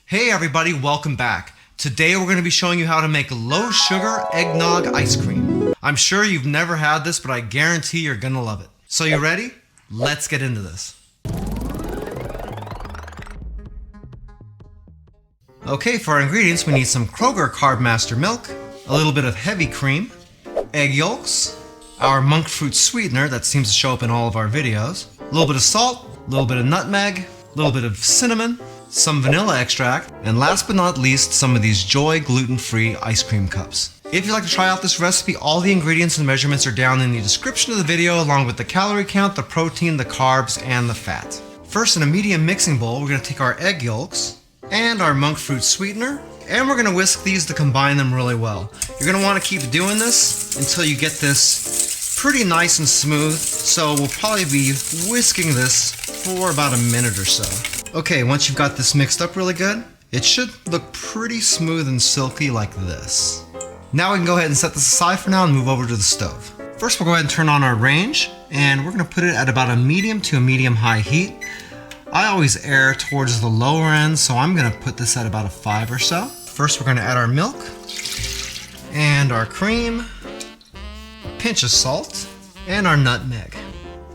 Hey everybody, welcome back. Today we're going to be showing you how to make low sugar eggnog ice cream. I'm sure you've never had this, but I guarantee you're going to love it. So you ready? Let's get into this. Okay, for our ingredients we need some Kroger Carbmaster milk, a little bit of heavy cream, egg yolks, our monk fruit sweetener that seems to show up in all of our videos, a little bit of salt, a little bit of nutmeg, a little bit of cinnamon, some vanilla extract, and last but not least, some of these Joy Gluten-Free ice cream cups. If you'd like to try out this recipe, all the ingredients and measurements are down in the description of the video, along with the calorie count, the protein, the carbs, and the fat. First, in a medium mixing bowl, we're going to take our egg yolks and our monk fruit sweetener, and we're going to whisk these to combine them really well. You're going to want to keep doing this until you get this pretty nice and smooth, so we'll probably be whisking this for about a minute or so. Okay, once you've got this mixed up really good, it should look pretty smooth and silky like this. Now we can go ahead and set this aside for now and move over to the stove. First, we'll go ahead and turn on our range, and we're going to put it at about a medium to a medium-high heat. I always err towards the lower end, so I'm going to put this at about a 5 or so. First, we're going to add our milk and our cream, a pinch of salt, and our nutmeg.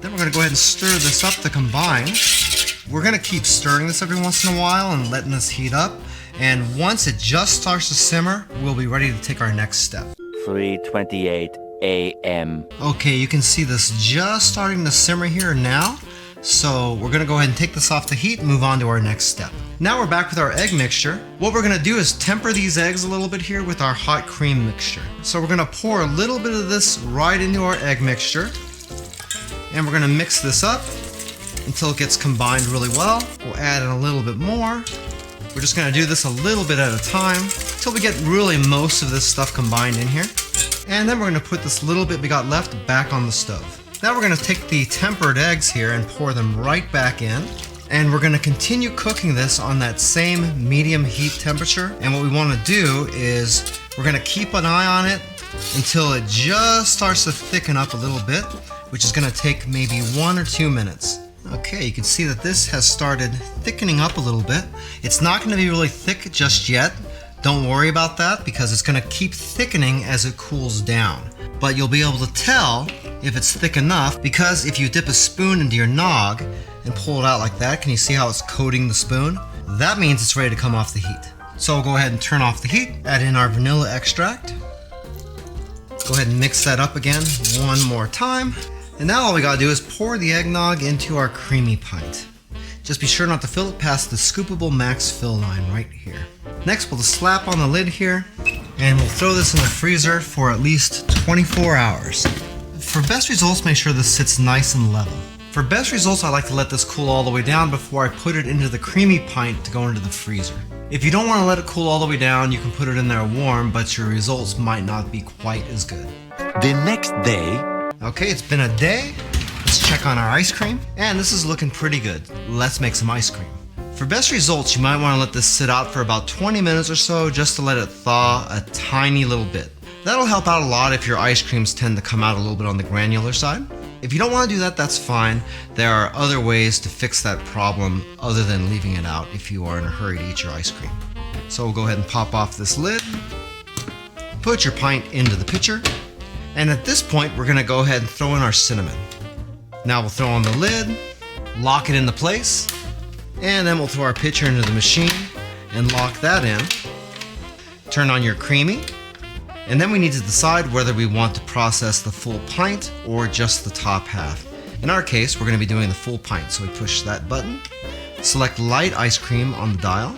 Then we're going to go ahead and stir this up to combine. We're going to keep stirring this every once in a while and letting this heat up. And once it just starts to simmer, we'll be ready to take our next step. 3:28 a.m. Okay, you can see this just starting to simmer here now. So we're going to go ahead and take this off the heat and move on to our next step. Now we're back with our egg mixture. What we're going to do is temper these eggs a little bit here with our hot cream mixture. So we're going to pour a little bit of this right into our egg mixture. And we're going to mix this up until it gets combined really well. We'll add in a little bit more. We're just going to do this a little bit at a time until we get really most of this stuff combined in here. And then we're going to put this little bit we got left back on the stove. Now we're going to take the tempered eggs here and pour them right back in. And we're going to continue cooking this on that same medium heat temperature. And what we want to do is we're going to keep an eye on it until it just starts to thicken up a little bit, which is going to take maybe 1 or 2 minutes. Okay, you can see that this has started thickening up a little bit. It's not going to be really thick just yet. Don't worry about that because it's going to keep thickening as it cools down. But you'll be able to tell if it's thick enough because if you dip a spoon into your nog and pull it out like that, can you see how it's coating the spoon? That means it's ready to come off the heat. So we'll go ahead and turn off the heat, add in our vanilla extract. Go ahead and mix that up again one more time. And now all we gotta do is pour the eggnog into our creamy pint. Just be sure not to fill it past the scoopable max fill line right here. Next, we'll just slap on the lid here, and we'll throw this in the freezer for at least 24 hours. For best results, make sure this sits nice and level. For best results, I like to let this cool all the way down before I put it into the creamy pint to go into the freezer. If you don't want to let it cool all the way down, you can put it in there warm, but your results might not be quite as good. The next day. Okay, it's been a day. Let's check on our ice cream. And this is looking pretty good. Let's make some ice cream. For best results, you might want to let this sit out for about 20 minutes or so just to let it thaw a tiny little bit. That'll help out a lot if your ice creams tend to come out a little bit on the granular side. If you don't want to do that, that's fine. There are other ways to fix that problem other than leaving it out if you are in a hurry to eat your ice cream. So we'll go ahead and pop off this lid. Put your pint into the pitcher. And at this point, we're going to go ahead and throw in our cinnamon. Now we'll throw on the lid, lock it into place, and then we'll throw our pitcher into the machine and lock that in. Turn on your creamy, and then we need to decide whether we want to process the full pint or just the top half. In our case, we're going to be doing the full pint, so we push that button, select light ice cream on the dial,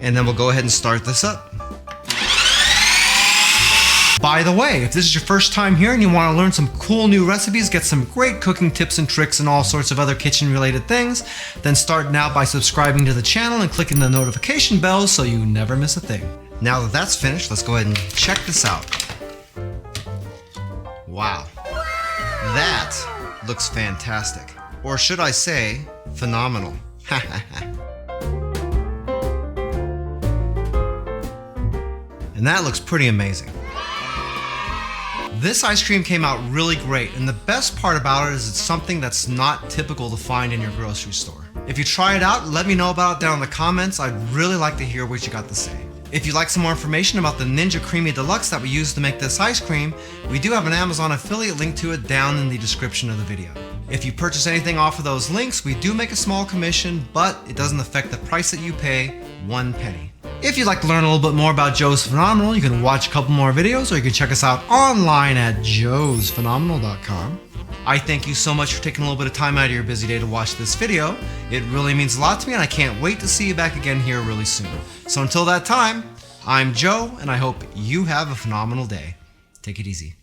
and then we'll go ahead and start this up. By the way, if this is your first time here and you want to learn some cool new recipes, get some great cooking tips and tricks and all sorts of other kitchen related things, then start now by subscribing to the channel and clicking the notification bell so you never miss a thing. Now that that's finished, let's go ahead and check this out. Wow. That looks fantastic. Or should I say, phenomenal. And that looks pretty amazing. This ice cream came out really great, and the best part about it is it's something that's not typical to find in your grocery store. If you try it out, let me know about it down in the comments. I'd really like to hear what you got to say. If you'd like some more information about the Ninja Creami Deluxe that we use to make this ice cream, we do have an Amazon affiliate link to it down in the description of the video. If you purchase anything off of those links, we do make a small commission, but it doesn't affect the price that you pay, 1 penny. If you'd like to learn a little bit more about Joe's Phenomenal, you can watch a couple more videos, or you can check us out online at joesphenomenal.com. I thank you so much for taking a little bit of time out of your busy day to watch this video. It really means a lot to me, and I can't wait to see you back again here really soon. So until that time, I'm Joe, and I hope you have a phenomenal day. Take it easy.